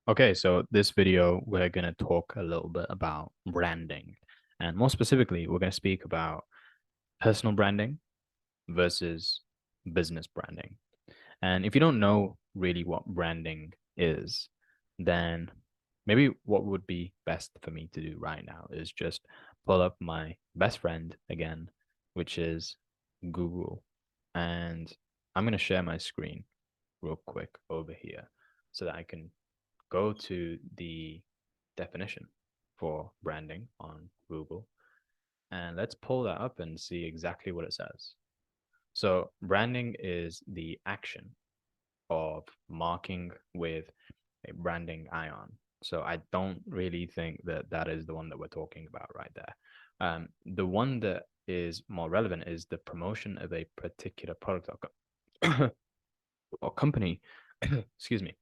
Okay, so this video, we're going to talk a little bit about branding. And more specifically, we're going to speak about personal branding versus business branding. And if you don't know really what branding is, then maybe what would be best for me to do right now is just pull up my best friend again, which is Google. And I'm going to share my screen real quick over here so that I can go to the definition for branding on Google and let's pull that up and see exactly what it says. So, branding is the action of marking with a branding ion. So, I don't really think that that is the one that we're talking about right there. The one that is more relevant is the promotion of a particular product or company, excuse me,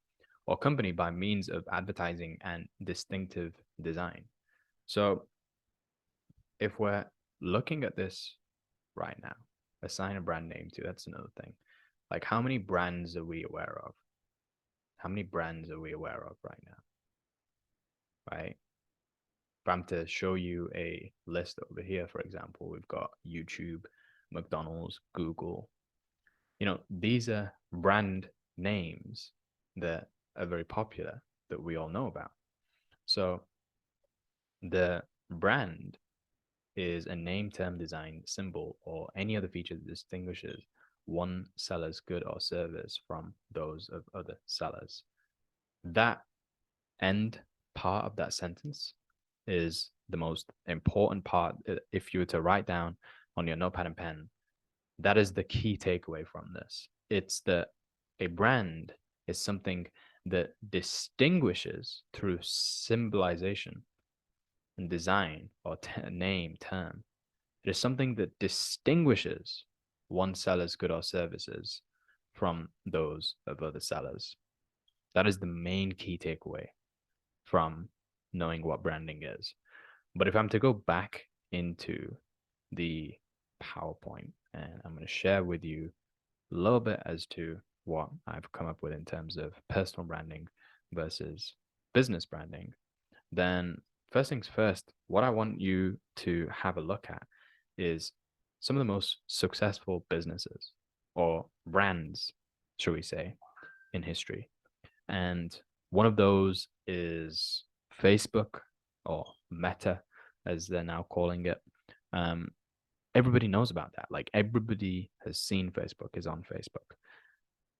or company by means of advertising and distinctive design. So if we're looking at this right now, assign a brand name to, that's another thing. Like how many brands are we aware of? How many brands are we aware of right now? Right? If I'm to show you a list over here, for example, we've got YouTube, McDonald's, Google. These are brand names that are very popular that we all know about. So the brand is a name, term, design, symbol, or any other feature that distinguishes one seller's good or service from those of other sellers. That end part of that sentence is the most important part. If you were to write down on your notepad and pen, that is the key takeaway from this. It's that a brand is something that distinguishes through symbolization and design or name term. It is something that distinguishes one seller's good or services from those of other sellers. That is the main key takeaway from knowing what branding is. But if I'm to go back into the PowerPoint and I'm going to share with you a little bit as to what I've come up with in terms of personal branding versus business branding, then first things first, what I want you to have a look at is some of the most successful businesses or brands, shall we say, in history. And one of those is Facebook or Meta, as they're now calling it. Um, Everybody knows about that. Like everybody has seen Facebook, is on Facebook.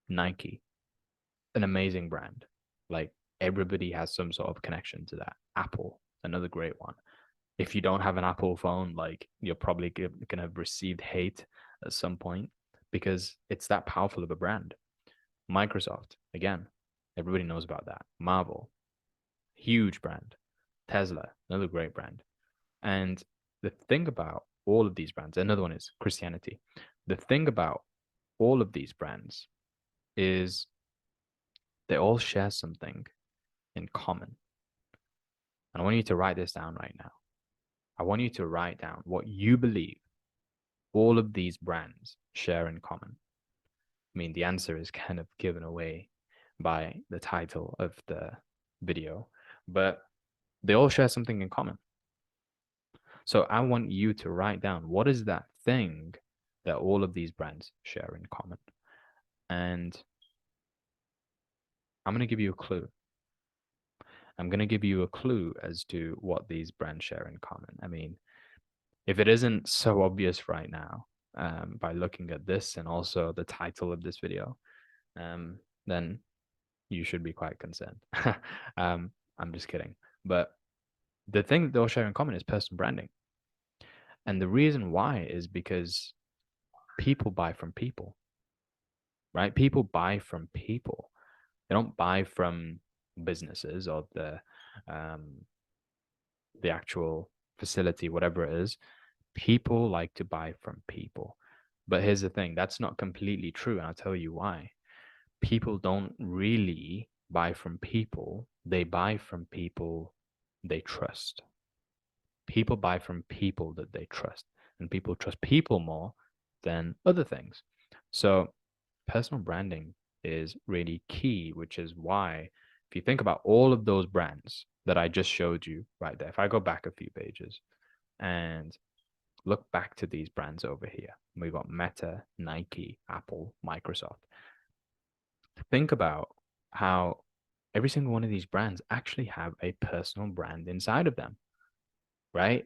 Nike, an amazing brand. Like everybody has some sort of connection to that. Apple, another great one. If you don't have an Apple phone, like you're probably gonna have received hate at some point because it's that powerful of a brand. Microsoft, again, everybody knows about that. Marvel, huge brand. Tesla, another great brand. And the thing about all of these brands, another one is Christianity. The thing about all of these brands is they all share something in common. And I want you to write this down right now. I want you to write down what you believe all of these brands share in common. I mean, the answer is kind of given away by the title of the video, but they all share something in common. So I want you to write down what is that thing that all of these brands share in common. And I'm going to give you a clue. I'm going to give you a clue as to what these brands share in common. I mean, if it isn't so obvious right now, by looking at this and also the title of this video, then you should be quite concerned. I'm just kidding. But the thing that they'll share in common is personal branding. And the reason why is because people buy from people, right? People buy from people. They don't buy from businesses or the actual facility, whatever it is. People like to buy from people. But here's the thing, that's not completely true, and I'll tell you why. People don't really buy from people, they buy from people they trust. People buy from people that they trust, and people trust people more than other things. So, personal branding is really key, which is why If you think about all of those brands that I just showed you right there, if I go back a few pages and look back to these brands over here, we've got Meta, Nike, Apple, Microsoft. Think about how every single one of these brands actually have a personal brand inside of them, right?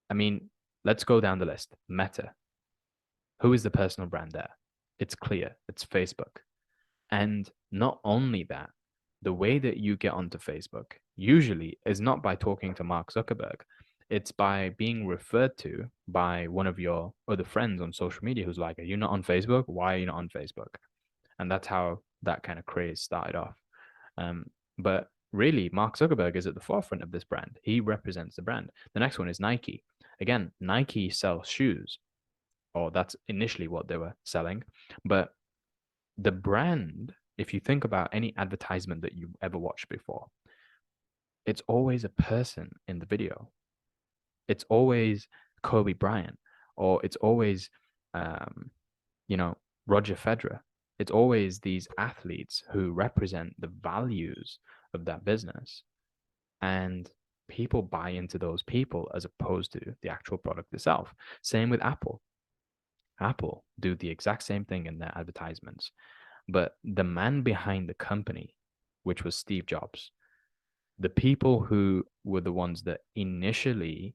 I mean, let's go down the list. Meta. Who is the personal brand there? It's clear. It's Facebook. And not only that, the way that you get onto Facebook usually is not by talking to Mark Zuckerberg. It's by being referred to by one of your other friends on social media who's like, are you not on Facebook? Why are you not on Facebook? And that's how that kind of craze started off. But really, Mark Zuckerberg is at the forefront of this brand. He represents the brand. The next one is Nike. Again, Nike sells shoes, or that's initially what they were selling. But the brand, if you think about any advertisement that you've ever watched before, it's always a person in the video. It's always Kobe Bryant, or it's always, Roger Federer. It's always these athletes who represent the values of that business. And people buy into those people as opposed to the actual product itself. Same with Apple. Apple do the exact same thing in their advertisements. But the man behind the company, which was Steve Jobs, the people who were the ones that initially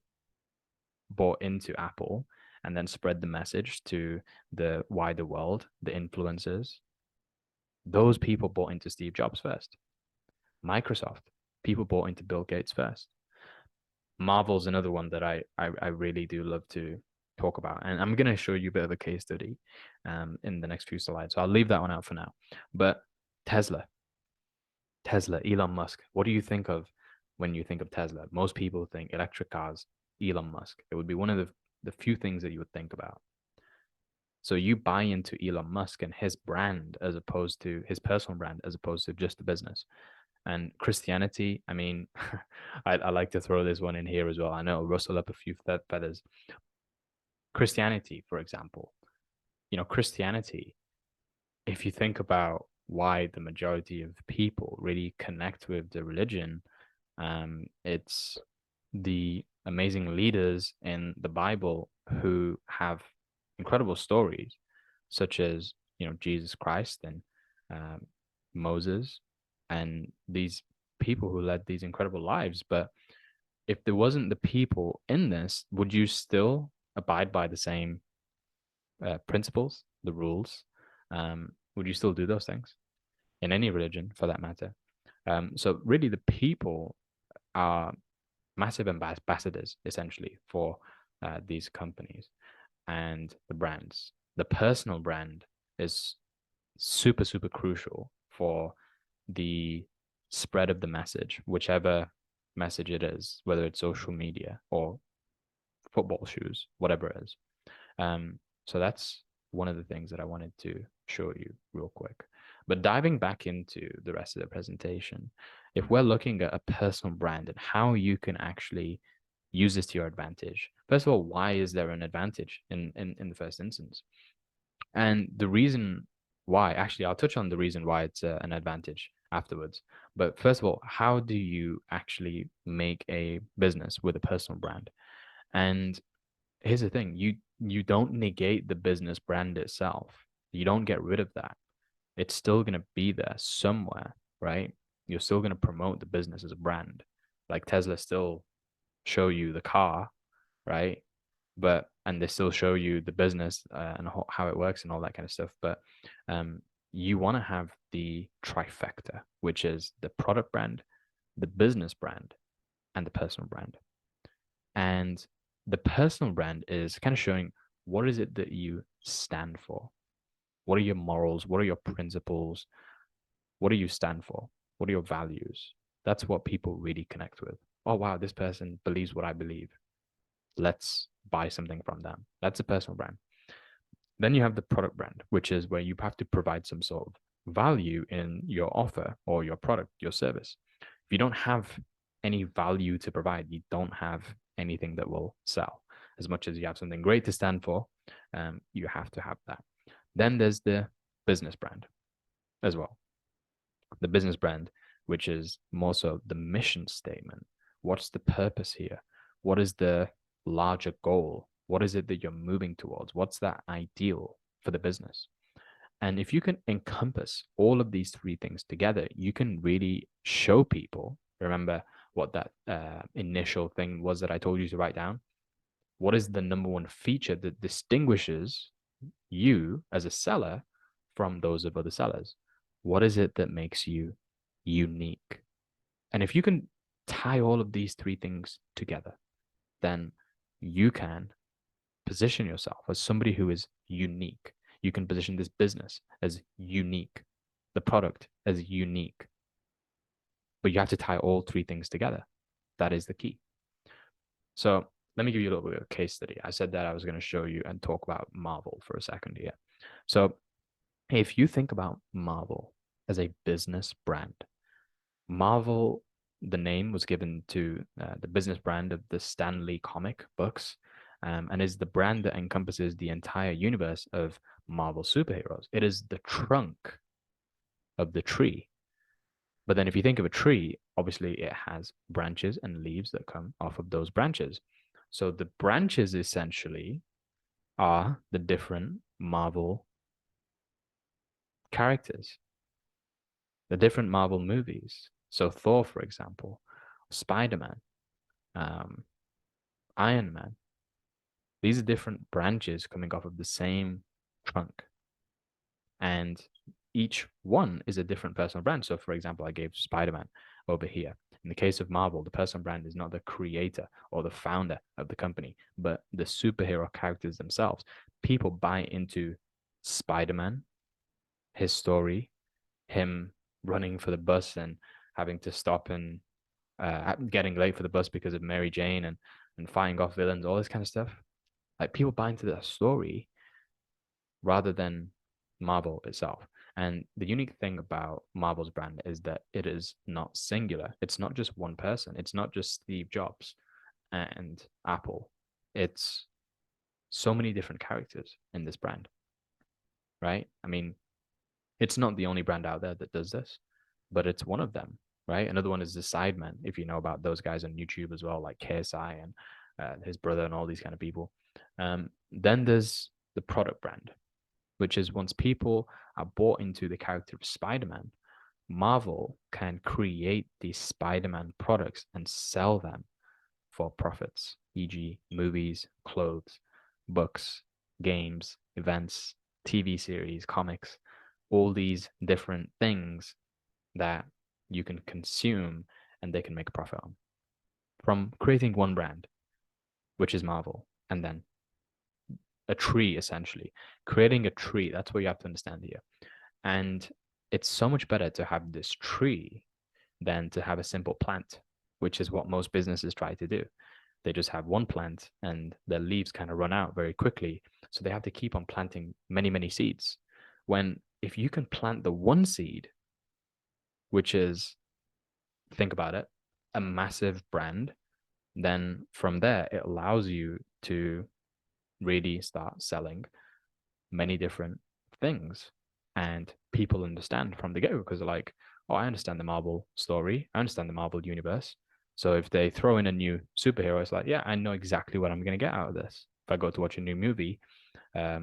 bought into Apple and then spread the message to the wider world, the influencers, those people bought into Steve Jobs first. Microsoft, people bought into Bill Gates first. Marvel's another one that I really do love to talk about. And I'm going to show you a bit of a case study in the next few slides. So I'll leave that one out for now. But Tesla, Elon Musk. What do you think of when you think of Tesla? Most people think electric cars, Elon Musk. It would be one of the few things that you would think about. So you buy into Elon Musk and his brand as opposed to his personal brand, as opposed to just the business. And Christianity, I mean, I like to throw this one in here as well. I know it'll rustle up a few feathers. Christianity, for example, Christianity, if you think about why the majority of people really connect with the religion, it's the amazing leaders in the Bible who have incredible stories, such as Jesus Christ and Moses, and these people who led these incredible lives. But if there wasn't the people in this, would you still abide by the same principles, the rules? Would you still do those things in any religion, for that matter? So really, the people are massive ambassadors, essentially, for these companies and the brands. The personal brand is super, super crucial for the spread of the message, whichever message it is, whether it's social media or football shoes, whatever it is. So that's one of the things that I wanted to show you real quick. But diving back into the rest of the presentation, if we're looking at a personal brand and how you can actually use this to your advantage, first of all, why is there an advantage in the first instance? And the reason why, actually, I'll touch on the reason why it's an advantage afterwards. But first of all, how do you actually make a business with a personal brand? And here's the thing, you don't negate the business brand itself. You don't get rid of that. It's still going to be there somewhere, right? You're still going to promote the business as a brand. Like Tesla still show you the car, right? And they still show you the business and how it works and all that kind of stuff. But you want to have the trifecta, which is the product brand, the business brand, and the personal brand. And the personal brand is kind of showing what is it that you stand for? What are your morals? What are your principles? What do you stand for? What are your values? That's what people really connect with. Oh, wow, this person believes what I believe. Let's buy something from them. That's a personal brand. Then you have the product brand, which is where you have to provide some sort of value in your offer or your product, your service. If you don't have any value to provide, you don't have anything that will sell. As much as you have something great to stand for, you have to have that. Then there's the business brand as well. The business brand, which is more so the mission statement. What's the purpose here? What is the larger goal? What is it that you're moving towards? What's that ideal for the business? And if you can encompass all of these three things together, you can really show people. Remember what that initial thing was that I told you to write down? What is the number one feature that distinguishes you as a seller from those of other sellers? What is it that makes you unique? And if you can tie all of these three things together, then you can position yourself as somebody who is unique. You can position this business as unique, the product as unique. But you have to tie all three things together. That is the key. So let me give you a little bit of a case study. I said that I was going to show you and talk about Marvel for a second here. So if you think about Marvel as a business brand, Marvel, the name was given to the business brand of the Stan Lee comic books, and is the brand that encompasses the entire universe of Marvel superheroes. It is the trunk of the tree. But then if you think of a tree, obviously it has branches and leaves that come off of those branches. So the branches essentially are the different Marvel characters, the different Marvel movies. So Thor, for example, Spider-Man, Iron Man. These are different branches coming off of the same trunk. And each one is a different personal brand. So, for example, I gave Spider-Man over here. In the case of Marvel, the personal brand is not the creator or the founder of the company, but the superhero characters themselves. People buy into Spider-Man, his story, him running for the bus and having to stop and getting late for the bus because of Mary Jane and fighting off villains, all this kind of stuff. Like people buy into that story rather than Marvel itself. And the unique thing about Marvel's brand is that it is not singular. It's not just one person. It's not just Steve Jobs and Apple. It's so many different characters in this brand, right? I mean, it's not the only brand out there that does this, but it's one of them, right? Another one is the Sidemen, if you know about those guys on YouTube as well, like KSI and his brother and all these kind of people. Then there's the product brand, which is once people are bought into the character of Spider-Man, Marvel can create these Spider-Man products and sell them for profits, e.g., movies, clothes, books, games, events, TV series, comics, all these different things that you can consume and they can make a profit on from creating one brand, which is Marvel, and then a tree essentially creating a tree. That's what you have to understand here. And it's so much better to have this tree than to have a simple plant, which is what most businesses try to do. They just have one plant and their leaves kind of run out very quickly. So they have to keep on planting many, many seeds. When if you can plant the one seed, which is, think about it, a massive brand, then from there, it allows you to really start selling many different things. And people understand from the go because they're like, oh, I understand the Marvel story. I understand the Marvel universe. So if they throw in a new superhero, it's like, yeah, I know exactly what I'm going to get out of this. If I go to watch a new movie,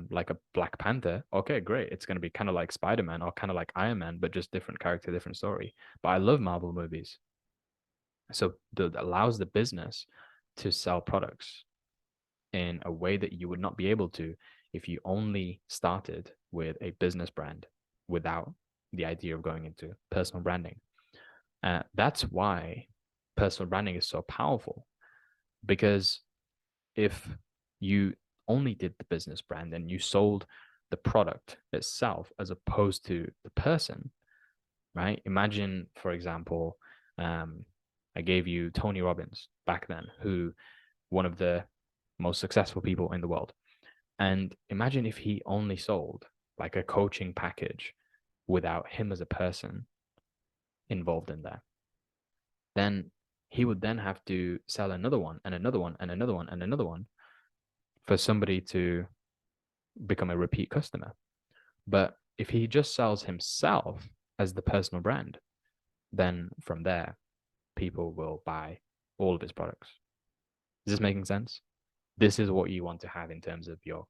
like a Black Panther, okay, great. It's going to be kind of like Spider-Man or kind of like Iron Man, but just different character, different story. But I love Marvel movies. So that allows the business to sell products in a way that you would not be able to if you only started with a business brand without the idea of going into personal branding. That's why personal branding is so powerful, because if you only did the business brand and you sold the product itself as opposed to the person, right? Imagine, for example, I gave you Tony Robbins back then, who one of the most successful people in the world. And imagine if he only sold like a coaching package without him as a person involved in there. Then he would then have to sell another one and another one and another one and another one for somebody to become a repeat customer. But if he just sells himself as the personal brand, then from there, people will buy all of his products. Is this making sense? This is what you want to have in terms of your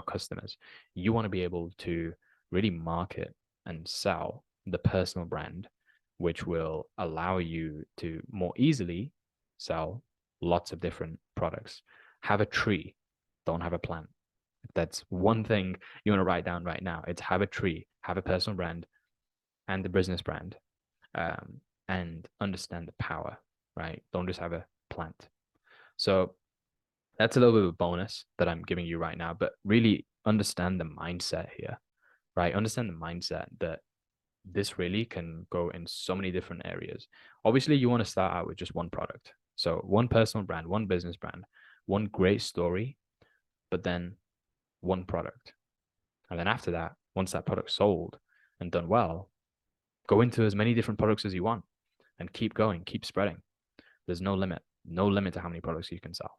customers. You want to be able to really market and sell the personal brand, which will allow you to more easily sell lots of different products. Have a tree, don't have a plant. That's one thing you want to write down right now. It's have a tree, have a personal brand and the business brand, and understand the power, right? Don't just have a plant. So that's a little bit of a bonus that I'm giving you right now, but really understand the mindset here, right? Understand the mindset that this really can go in so many different areas. Obviously, you want to start out with just one product. So one personal brand, one business brand, one great story, but then one product. And then after that, once that product's sold and done well, go into as many different products as you want and keep going, keep spreading. There's no limit to how many products you can sell.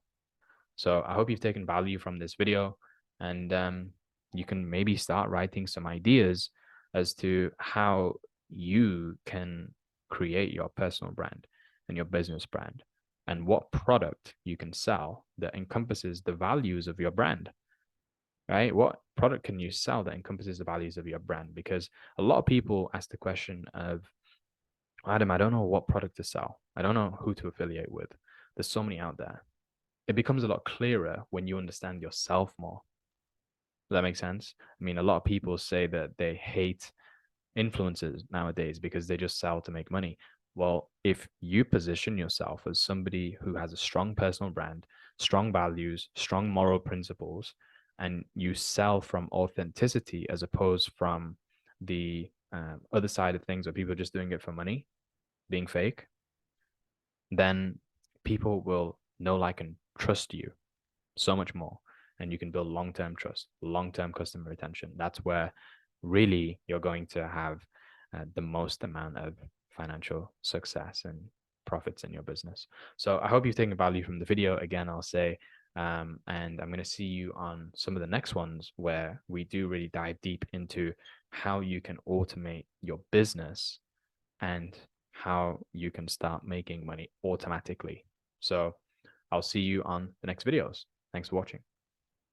So I hope you've taken value from this video, and you can maybe start writing some ideas as to how you can create your personal brand and your business brand, and what product you can sell that encompasses the values of your brand, right? What product can you sell that encompasses the values of your brand? Because a lot of people ask the question of, Adam, I don't know what product to sell. I don't know who to affiliate with. There's so many out there. It becomes a lot clearer when you understand yourself more. Does that make sense? I mean, a lot of people say that they hate influencers nowadays because they just sell to make money. Well, if you position yourself as somebody who has a strong personal brand, strong values, strong moral principles, and you sell from authenticity as opposed from the other side of things where people are just doing it for money, being fake, then people will know, like, and trust you so much more. And you can build long-term trust, long-term customer retention. That's where really you're going to have the most amount of financial success and profits in your business. So I hope you've taken value from the video. Again, I'll say, and I'm going to see you on some of the next ones where we do really dive deep into how you can automate your business and how you can start making money automatically. So I'll see you on the next videos. Thanks for watching.